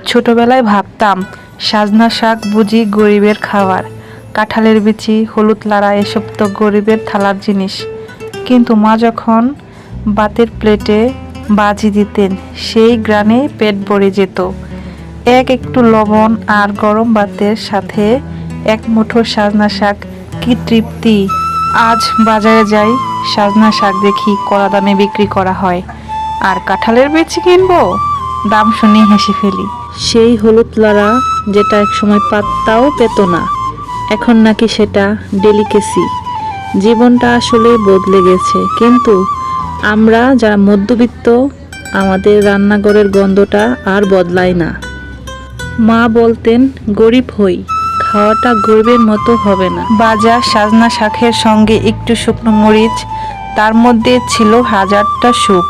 ছোটবেলায় ভাবতাম সাজনা শাক বুঝি গরিবের খাবার, কাঁঠালের বিচি, হলুদ লাড়া এসব তো গরিবের থালার জিনিস। কিন্তু মা যখন ভাতের প্লেটে বাজি দিতেন সেই গ্রানে পেট ভরে যেত। একটু লবণ আর গরম ভাতের সাথে এক মুঠো সাজনা শাক, কি তৃপ্তি! আজ বাজারে যাই, সাজনা শাক দেখি কড়া দামে বিক্রি করা হয়, আর কাঁঠালের বিচি কিনবো, দাম শুনে হেসে ফেলি। সেই হলুদ লাড়া যেটা একসময় পাত্তাও পেত না, এখন নাকি সেটা ডেলিকেসি। জীবনটা আসলে বদলে গেছে, কিন্তু আমরা যারা মধ্যবিত্ত, আমাদের রান্নাঘরের গন্ধটা আর বদলায় না। মা বলতেন গরিব হই, খাওয়াটা গরিবের মতো হবে না। ভাজা সাজনা শাকের সঙ্গে একটু শুকনো মরিচ, তার মধ্যে ছিল হাজারটা সুখ।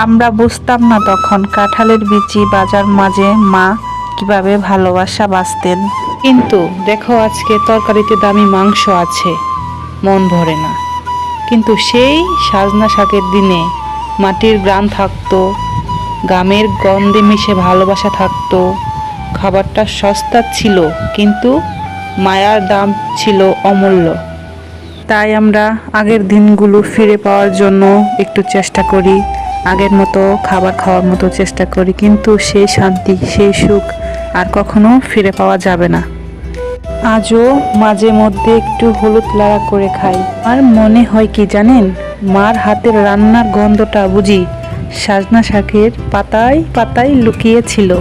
আমরা বুঝতাম না তখন কাঁঠালের বিচি বাজার মাঝে মা কিভাবে ভালোবাসা বাঁচতেন। কিন্তু দেখো আজকে তরকারিতে দামি মাংস আছে, মন ভরে না। কিন্তু সেই সাজনা শাকের দিনে মাটির ঘ্রাণ থাকতো, গামের গন্ধে মিশে ভালোবাসা থাকতো। খাবারটা সস্তা ছিল, কিন্তু মায়ার দাম ছিল অমূল্য। তাই আমরা আগের দিনগুলো ফিরে পাওয়ার জন্য একটু চেষ্টা করি, আগের মতো খাবার খাওয়ার মতো চেষ্টা করি, কিন্তু সেই শান্তি, সেই সুখ আর কখনো ফিরে পাওয়া যাবে না। আজও মাঝে মধ্যে একটু হলুদ লাড়া করে খাই। আর মনে হয় কি জানেন, মার হাতের রান্নার গন্ধটা বুঝি সাজনা শাকের পাতায় পাতায় লুকিয়ে ছিল।